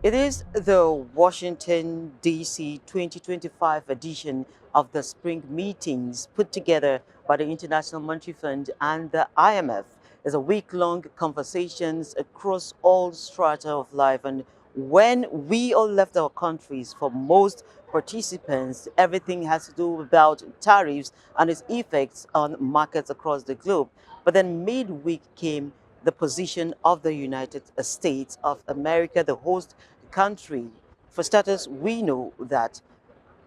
It is the Washington, D.C. 2025 edition of the spring meetings put together by the International Monetary Fund and the IMF. It's a week-long conversations across all strata of life. And when we all left our countries, for most participants, everything has to do about tariffs and its effects on markets across the globe. But then midweek came the position of the United States of America, the host country. For starters, we know that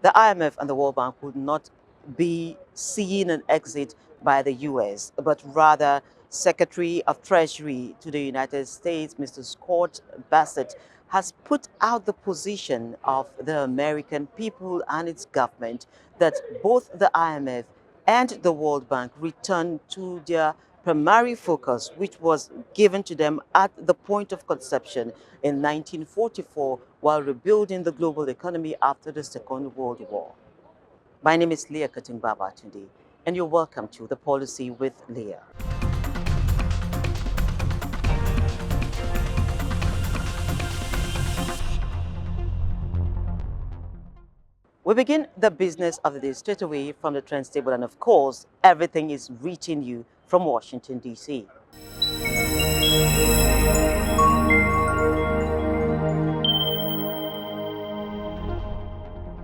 the IMF and the World Bank would not be seeing an exit by the US, but rather Secretary of Treasury to the United States, Mr. Scott Bassett, has put out the position of the American people and its government that both the IMF and the World Bank return to their primary focus, which was given to them at the point of conception in 1944 while rebuilding the global economy after the Second World War. My name is Leah Katung-Babatunde, and you're welcome to The Policy with Leah. We begin the business of the day straight away from the trends table, and of course, everything is reaching you from Washington, D.C.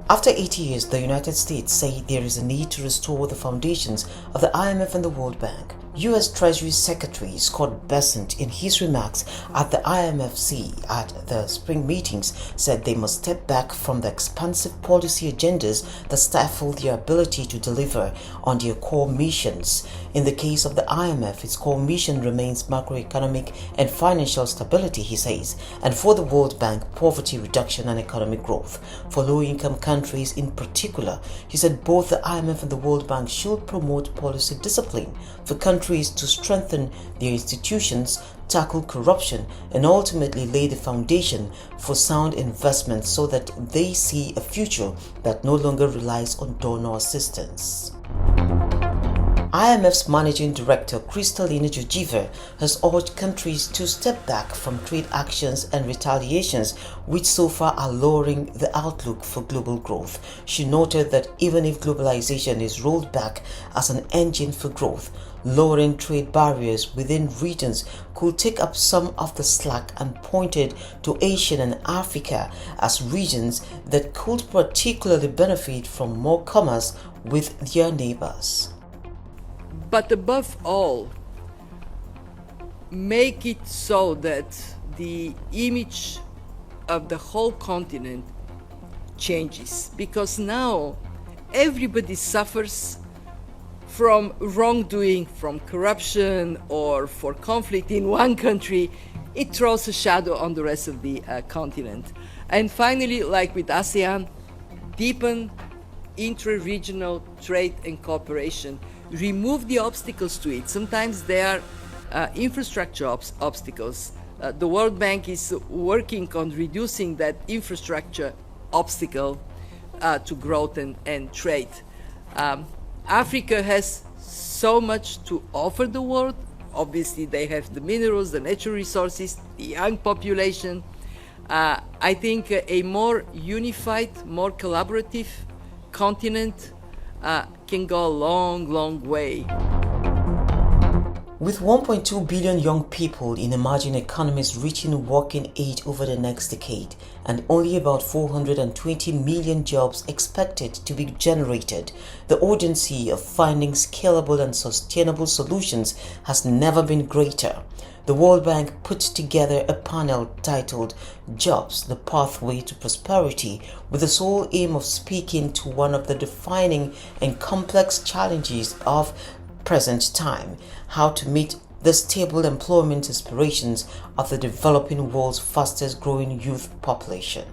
After 80 years, the United States say there is a need to restore the foundations of the IMF and the World Bank. U.S. Treasury Secretary Scott Bessent, in his remarks at the IMFC at the spring meetings, said they must step back from the expansive policy agendas that stifle their ability to deliver on their core missions. In the case of the IMF, its core mission remains macroeconomic and financial stability, he says, and for the World Bank, poverty reduction and economic growth. For low-income countries in particular, he said both the IMF and the World Bank should promote policy discipline for countries to strengthen their institutions, tackle corruption, and ultimately lay the foundation for sound investment so that they see a future that no longer relies on donor assistance. IMF's Managing Director Kristalina Georgieva has urged countries to step back from trade actions and retaliations which so far are lowering the outlook for global growth. She noted that even if globalization is rolled back as an engine for growth, lowering trade barriers within regions could take up some of the slack and pointed to Asia and Africa as regions that could particularly benefit from more commerce with their neighbors. But above all, make it so that the image of the whole continent changes, because now everybody suffers from wrongdoing, from corruption or for conflict in one country. It throws a shadow on the rest of the continent. And finally, like with ASEAN, deepen intra-regional trade and cooperation. Remove the obstacles to it. Sometimes they are infrastructure obstacles. The World Bank is working on reducing that infrastructure obstacle to growth and trade. Africa has so much to offer the world. Obviously, they have the minerals, the natural resources, the young population. I think a more unified, more collaborative continent can go a long, long way. With 1.2 billion young people in emerging economies reaching working age over the next decade, and only about 420 million jobs expected to be generated, the urgency of finding scalable and sustainable solutions has never been greater. The World Bank put together a panel titled Jobs, the Pathway to Prosperity, with the sole aim of speaking to one of the defining and complex challenges of present time: how to meet the stable employment aspirations of the developing world's fastest growing youth population.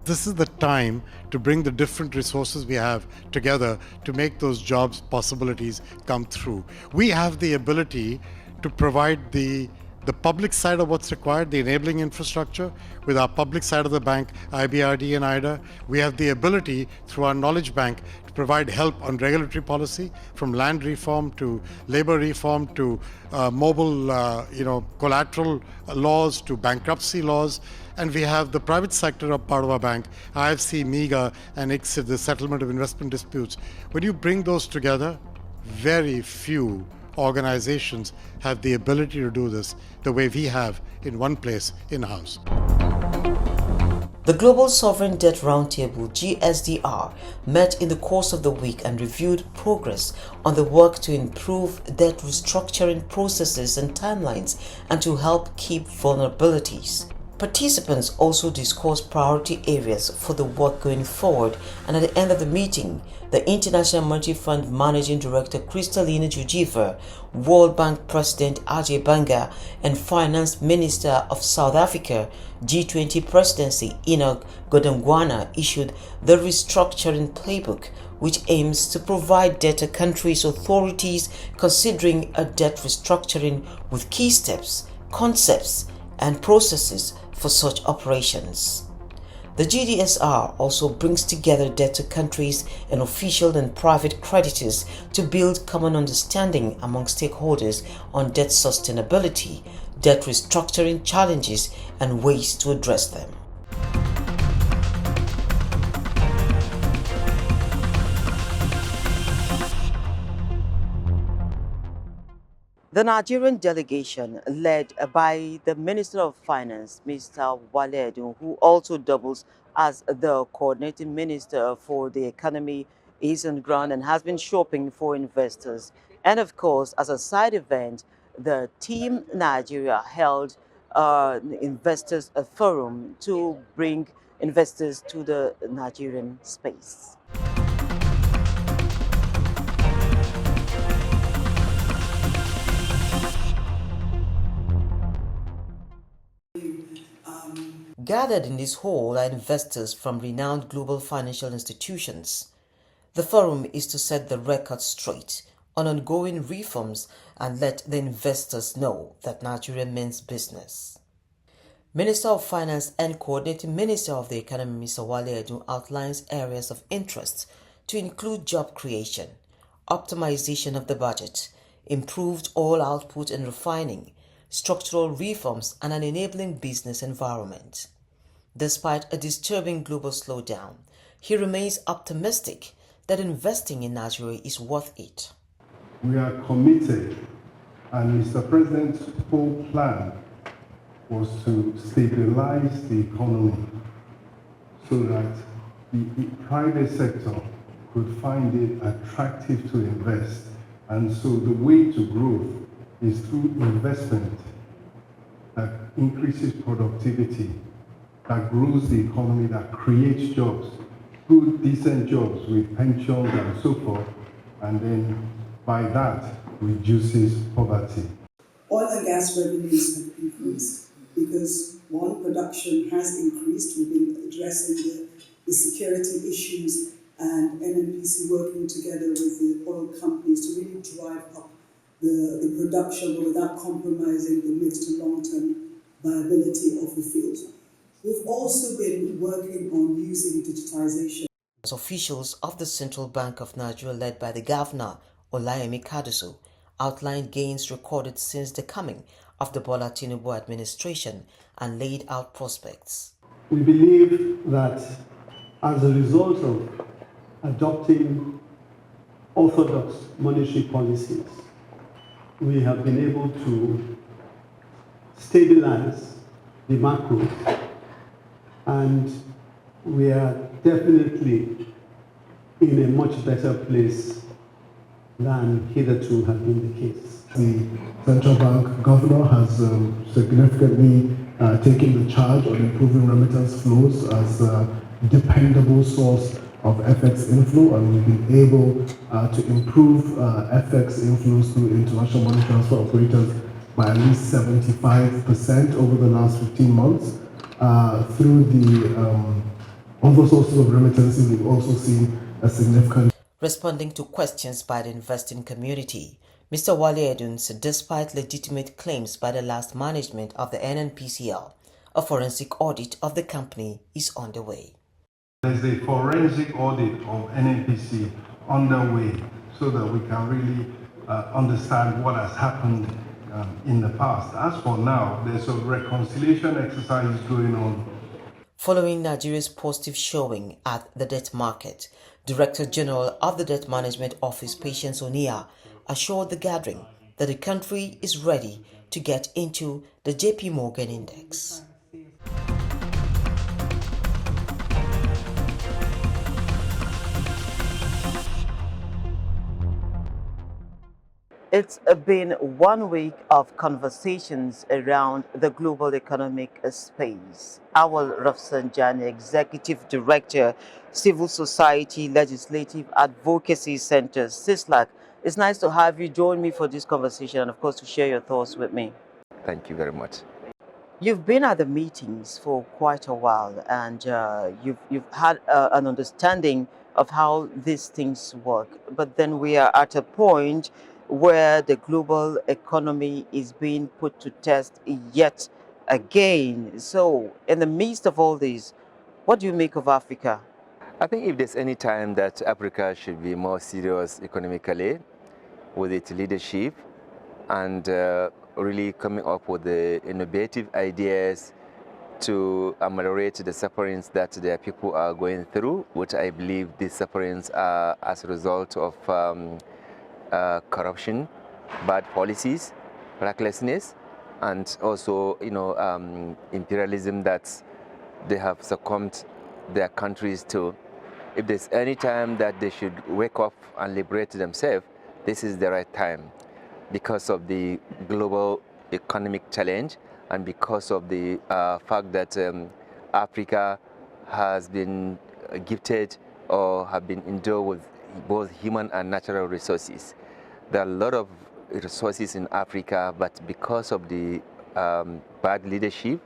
This is the time to bring the different resources we have together to make those jobs possibilities come through. We have the ability to provide the the public side of what's required, the enabling infrastructure, with our public side of the bank, IBRD and IDA. We have the ability through our knowledge bank to provide help on regulatory policy, from land reform to labor reform to mobile collateral laws to bankruptcy laws. And we have the private sector of part of our bank, IFC, MEGA, and ICSID, the settlement of investment disputes. When you bring those together, very few organizations have the ability to do this the way we have in one place in-house. The Global Sovereign Debt Roundtable (GSDR) met in the course of the week and reviewed progress on the work to improve debt restructuring processes and timelines and to help keep vulnerabilities. Participants also discussed priority areas for the work going forward, and at the end of the meeting, the International Monetary Fund Managing Director Kristalina Georgieva, World Bank President Ajay Banga, and Finance Minister of South Africa, G20 Presidency Enoch Godongwana issued the Restructuring Playbook, which aims to provide debtor countries authorities considering a debt restructuring with key steps, concepts, and processes for such operations. The GDSR also brings together debtor countries and official and private creditors to build common understanding among stakeholders on debt sustainability, debt restructuring challenges, and ways to address them. The Nigerian delegation, led by the Minister of Finance, Mr. Wale Edun, who also doubles as the coordinating minister for the economy, is on ground and has been shopping for investors. And of course, as a side event, the Team Nigeria held investors a forum to bring investors to the Nigerian space. Gathered in this hall are investors from renowned global financial institutions. The forum is to set the record straight on ongoing reforms and let the investors know that Nigeria means business. Minister of Finance and Coordinating Minister of the Economy, Mr. Wale Edun, outlines areas of interest to include job creation, optimization of the budget, improved oil output and refining, structural reforms, and an enabling business environment. Despite a disturbing global slowdown, he remains optimistic that investing in Nigeria is worth it. We are committed, and Mr. President's whole plan was to stabilize the economy so that the private sector could find it attractive to invest. And so the way to growth is through investment that increases productivity, that grows the economy, that creates jobs, good, decent jobs with pensions and so forth, and then by that reduces poverty. Oil and gas revenues have increased because, one, production has increased. We've been addressing the security issues, and NNPC working together with the oil companies to really drive up the production, but without compromising the mid to long-term viability of the fields. We've also been working on using digitization. Officials of the Central Bank of Nigeria, led by the Governor, Olayemi Kadusu, outlined gains recorded since the coming of the Bola Tinubu administration and laid out prospects. We believe that as a result of adopting orthodox monetary policies, we have been able to stabilize the macros, and we are definitely in a much better place than hitherto has been the case. The central bank governor has significantly taken the charge on improving remittance flows as a dependable source of FX inflow, and we've been able to improve FX inflows through international money transfer operators by at least 75% over the last 15 months. Through the other sources of remittances, we've also seen a significant. Responding to questions by the investing community, Mr. Wale Edun said despite legitimate claims by the last management of the NNPCL, a forensic audit of the company is underway. There's a forensic audit of NNPC underway so that we can really understand what has happened in the past. As for now, there's a reconciliation exercise going on. Following Nigeria's positive showing at the debt market, Director General of the Debt Management Office, Patience Onia, assured the gathering that the country is ready to get into the JP Morgan Index. It's been 1 week of conversations around the global economic space. Awal Rafsanjani, Executive Director, Civil Society Legislative Advocacy Center, CISLAC. It's nice to have you join me for this conversation and, of course, to share your thoughts with me. Thank you very much. You've been at the meetings for quite a while, and you've had an understanding of how these things work. But then we are at a point where the global economy is being put to test yet again. So, in the midst of all this, what do you make of Africa? I think if there's any time that Africa should be more serious economically with its leadership and really coming up with the innovative ideas to ameliorate the sufferings that their people are going through, which I believe these sufferings are as a result of corruption, bad policies, recklessness, and also, imperialism that they have succumbed their countries to. If there's any time that they should wake up and liberate themselves, this is the right time because of the global economic challenge and because of the fact that Africa has been gifted or have been endowed with both human and natural resources. There are a lot of resources in Africa, but because of the bad leadership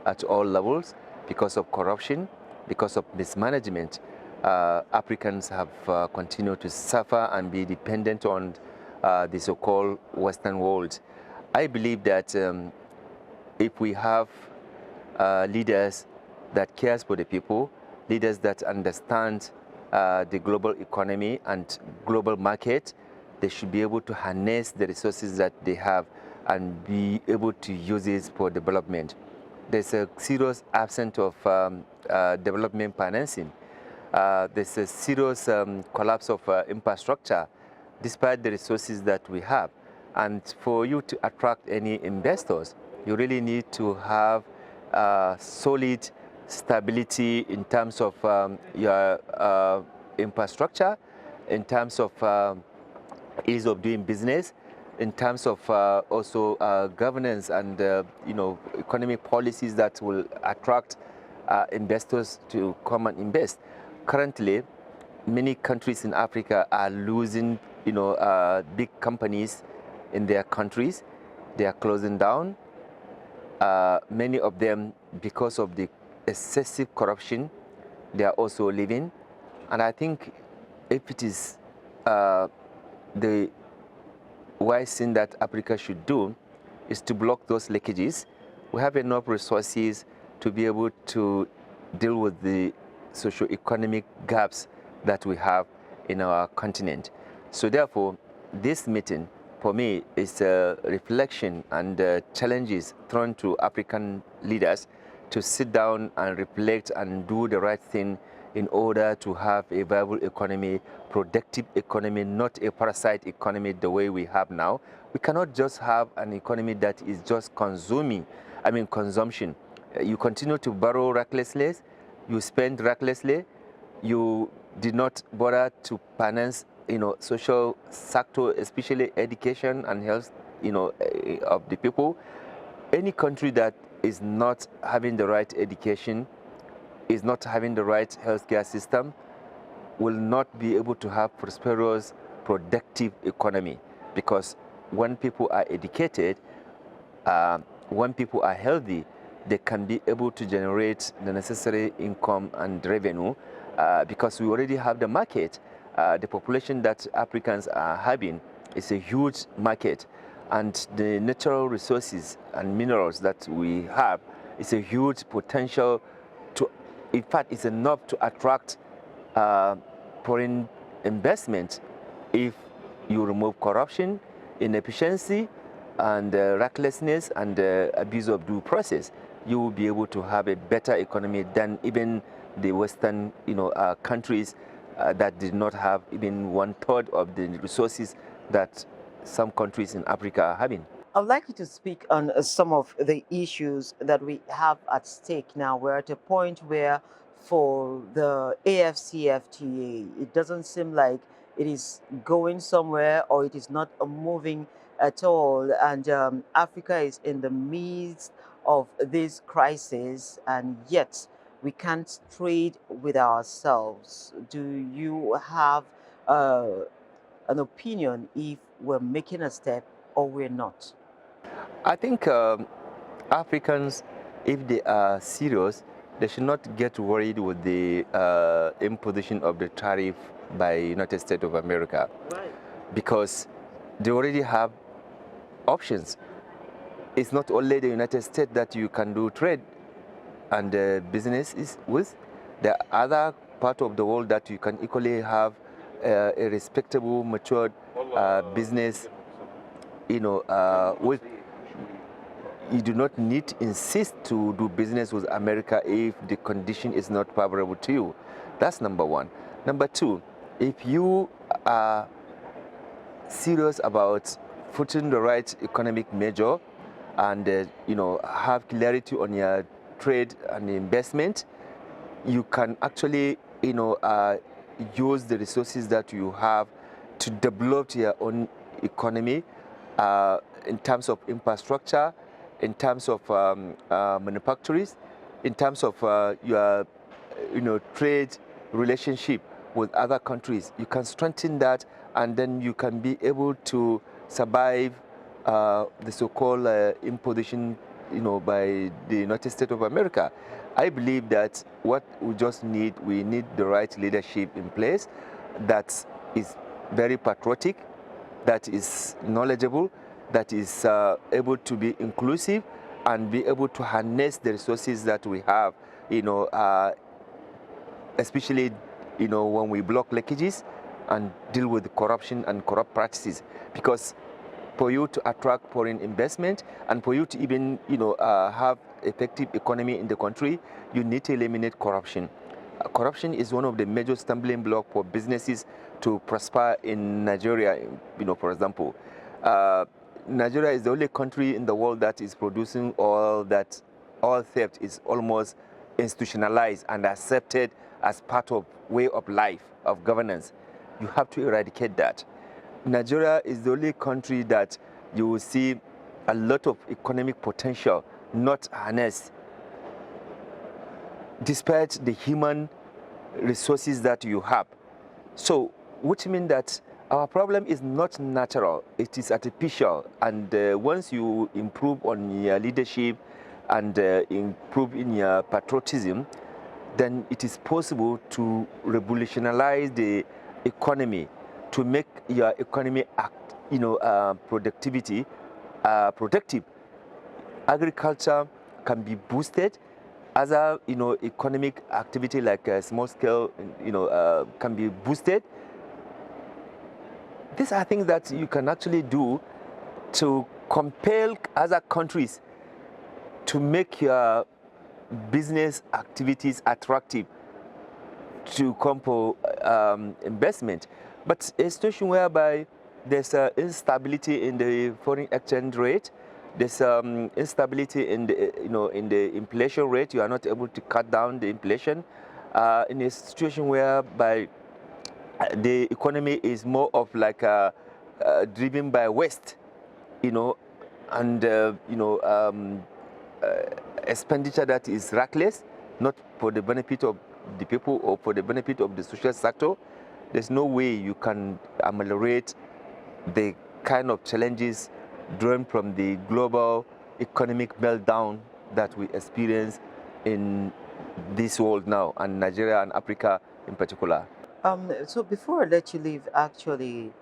at all levels, because of corruption, because of mismanagement, Africans have continued to suffer and be dependent on the so-called Western world. I believe that if we have leaders that cares for the people, leaders that understand the global economy and global market, they should be able to harness the resources that they have and be able to use it for development. There's a serious absence of development financing. There's a serious collapse of infrastructure despite the resources that we have. And for you to attract any investors, you really need to have solid stability in terms of your infrastructure, in terms of ease of doing business, in terms of also governance and economic policies that will attract investors to come and invest. Currently, many countries in Africa are losing big companies in their countries. They are closing down. Many of them, because of the excessive corruption, they are also leaving. And I think if it is the wise thing that Africa should do is to block those leakages. We have enough resources to be able to deal with the socio-economic gaps that we have in our continent. So therefore, this meeting, for me, is a reflection and challenges thrown to African leaders to sit down and reflect and do the right thing in order to have a viable economy, productive economy, not a parasite economy the way we have now. We cannot just have an economy that is just consumption. You continue to borrow recklessly, you spend recklessly, you did not bother to finance, social sector, especially education and health, of the people. Any country that is not having the right education, is not having the right healthcare system, will not be able to have prosperous, productive economy. Because when people are educated, when people are healthy, they can be able to generate the necessary income and revenue because we already have the market. The population that Africans are having It's a huge market, and the natural resources and minerals that we have is a huge potential to, in fact, it's enough to attract foreign investment if you remove corruption, inefficiency, and recklessness and abuse of due process. You will be able to have a better economy than even the Western, countries that did not have even 1/3 of the resources that some countries in Africa are having. I'd like you to speak on some of the issues that we have at stake now. We're at a point where, for the AFCFTA, it doesn't seem like it is going somewhere, or it is not moving at all. And Africa is in the midst of this crisis, and yet we can't trade with ourselves. Do you have an opinion if we're making a step or we're not? I think Africans, if they are serious, they should not get worried with the imposition of the tariff by United States of America, Right. because they already have options. It's not only the United States that you can do trade and business is with. There are other parts of the world that you can equally have a respectable, matured business, with. You do not need to insist to do business with America if the condition is not favorable to you. That's number one. Number two, if you are serious about putting the right economic measure and have clarity on your trade and investment, you can actually use the resources that you have to develop your own economy in terms of infrastructure, in terms of manufacturers, in terms of your trade relationship with other countries. You can strengthen that, and then you can be able to survive the so-called imposition by the United States of America. I believe that what we need the right leadership in place that is very patriotic, that is knowledgeable, that is able to be inclusive and be able to harness the resources that we have, especially when we block leakages and deal with corruption and corrupt practices. Because for you to attract foreign investment and for you to even have effective economy in the country, you need to eliminate corruption. Corruption is one of the major stumbling blocks for businesses to prosper in Nigeria. For example, Nigeria is the only country in the world that is producing oil that oil theft is almost institutionalized and accepted as part of way of life, of governance. You have to eradicate that. Nigeria is the only country that you will see a lot of economic potential not harnessed, despite the human resources that you have. So, which means that our problem is not natural, it is artificial. And once you improve on your leadership and improve in your patriotism, then it is possible to revolutionize the economy, to make your economy act, productive. Agriculture can be boosted. Other, economic activity like small scale, can be boosted. These are things that you can actually do to compel other countries to make your business activities attractive to come for investment. But a situation whereby there's instability in the foreign exchange rate, there's instability in the inflation rate. You are not able to cut down the inflation. In a situation whereby the economy is more of like driven by waste, and expenditure that is reckless, not for the benefit of the people or for the benefit of the social sector. There's no way you can ameliorate the kind of challenges drawn from the global economic meltdown that we experience in this world now, and Nigeria and Africa in particular. So before I let you leave, actually,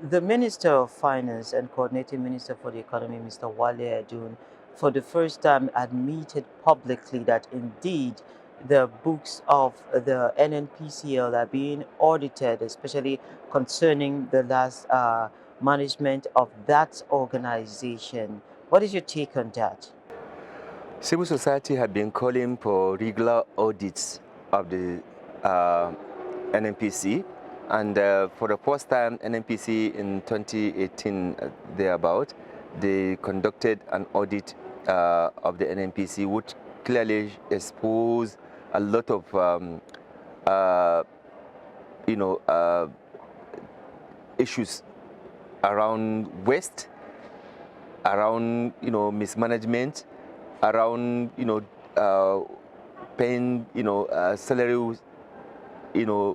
The Minister of Finance and Coordinating Minister for the Economy, Mr. Leah Katung, for the first time admitted publicly that indeed the books of the NNPCL are being audited, especially concerning the last management of that organization. What is your take on that? Civil society had been calling for regular audits of the NNPC, and for the first time, NNPC in 2018 thereabout, they conducted an audit of the NNPC, which clearly exposed a lot of issues around waste, around mismanagement, around paying salary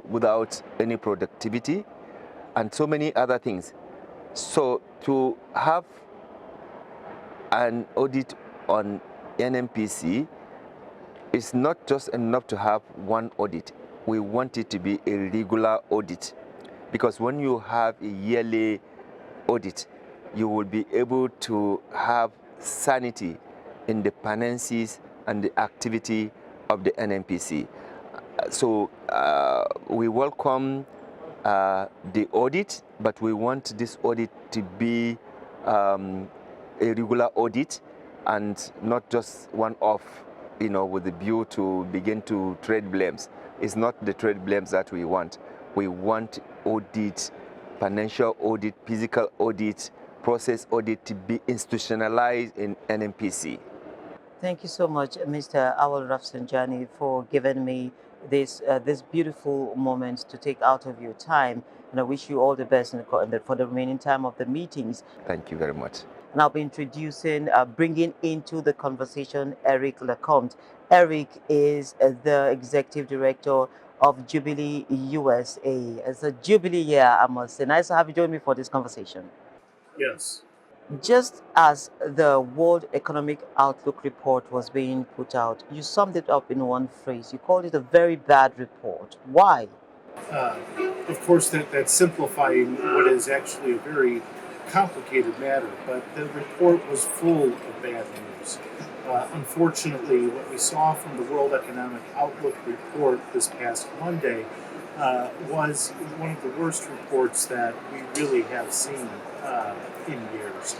without any productivity, and so many other things. So to have an audit on NNPC is not just enough to have one audit. We want it to be a regular audit, because when you have a yearly audit, you will be able to have sanity in the finances and the activity of the NNPC. So we welcome the audit, but we want this audit to be a regular audit and not just one-off, with the view to begin to trade blames. It's not the trade blames that we want. We want audit, financial audit, physical audit, process audit to be institutionalized in NNPC. Thank you so much, Mr. Awal Rafsanjani, for giving me this beautiful moment to take out of your time. And I wish you all the best for the remaining time of the meetings. Thank you very much. And I'll be introducing, bringing into the conversation Eric Lecomte. Eric is the Executive Director of Jubilee USA. It's a Jubilee year, I must say. Nice to have you join me for this conversation. Yes. Just as the World Economic Outlook report was being put out, you summed it up in one phrase. You called it a very bad report. Why? Of course, that's simplifying what is actually a very complicated matter, but the report was full of bad news. Unfortunately, what we saw from the World Economic Outlook report this past Monday was one of the worst reports that we really have seen in years.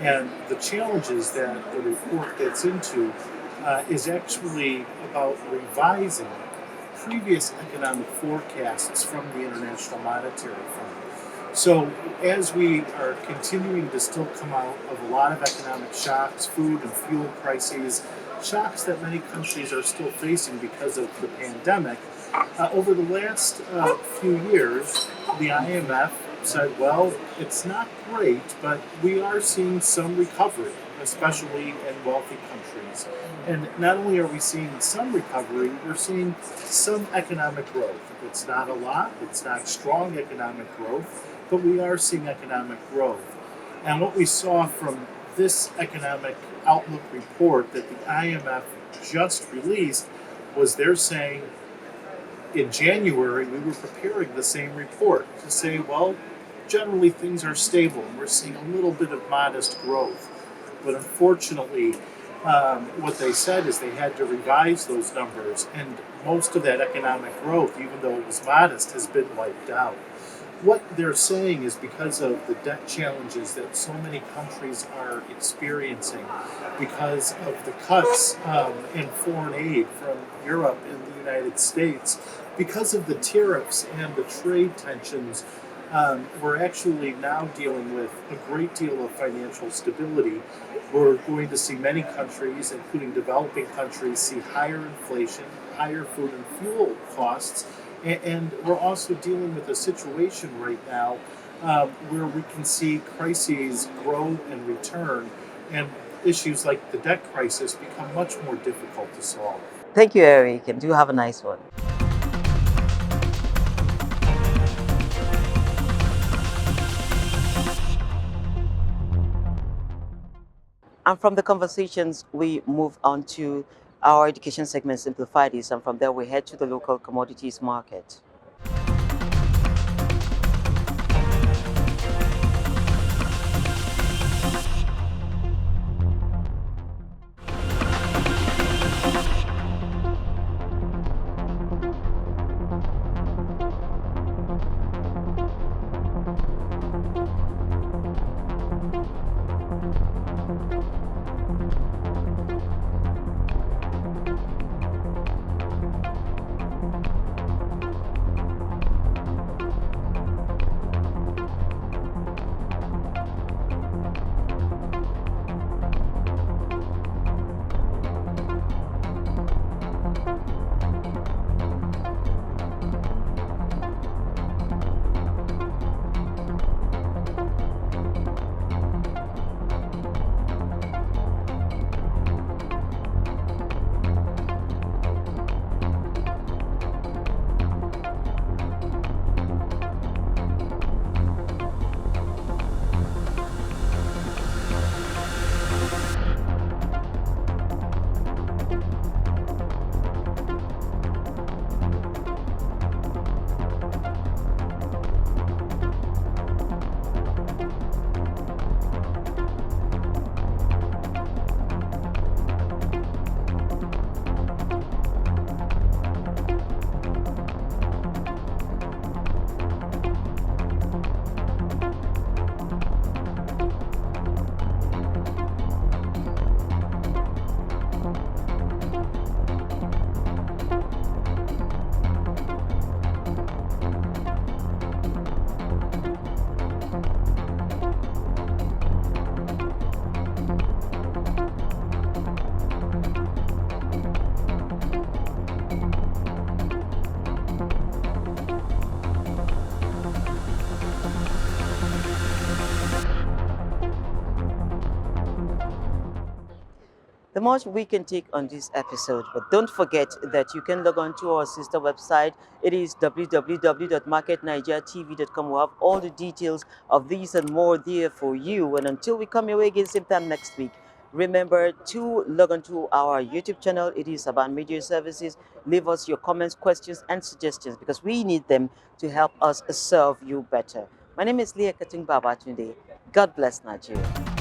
And the challenges that the report gets into is actually about revising previous economic forecasts from the International Monetary Fund. So as we are continuing to still come out of a lot of economic shocks, food and fuel crises, shocks that many countries are still facing because of the pandemic, over the last few years, the IMF said, well, it's not great, but we are seeing some recovery, especially in wealthy countries. And not only are we seeing some recovery, we're seeing some economic growth. It's not a lot, it's not strong economic growth, but we are seeing economic growth. And what we saw from this economic outlook report that the IMF just released was they're saying in January we were preparing the same report to say, well, generally things are stable and we're seeing a little bit of modest growth. But unfortunately, what they said is they had to revise those numbers, and most of that economic growth, even though it was modest, has been wiped out. What they're saying is because of the debt challenges that so many countries are experiencing, because of the cuts in foreign aid from Europe and the United States, because of the tariffs and the trade tensions, we're actually now dealing with a great deal of financial stability. We're going to see many countries, including developing countries, see higher inflation, higher food and fuel costs, and we're also dealing with a situation right now where we can see crises grow and return, and issues like the debt crisis become much more difficult to solve. Thank you, Eric, and do have a nice one. And from the conversations, we move on to our education segment, Simplified Is, and from there we head to the local commodities market. much we can take on this episode, but don't forget that you can log on to our sister website. It is www.marketnigeriatv.com. We have all the details of these and more there for you. And until we come your way again same time next week, remember to log on to our YouTube channel. It is about media services. Leave us your comments, questions, and suggestions because we need them to help us serve you better. My name is Leah Katung-Babatunde. God bless Nigeria.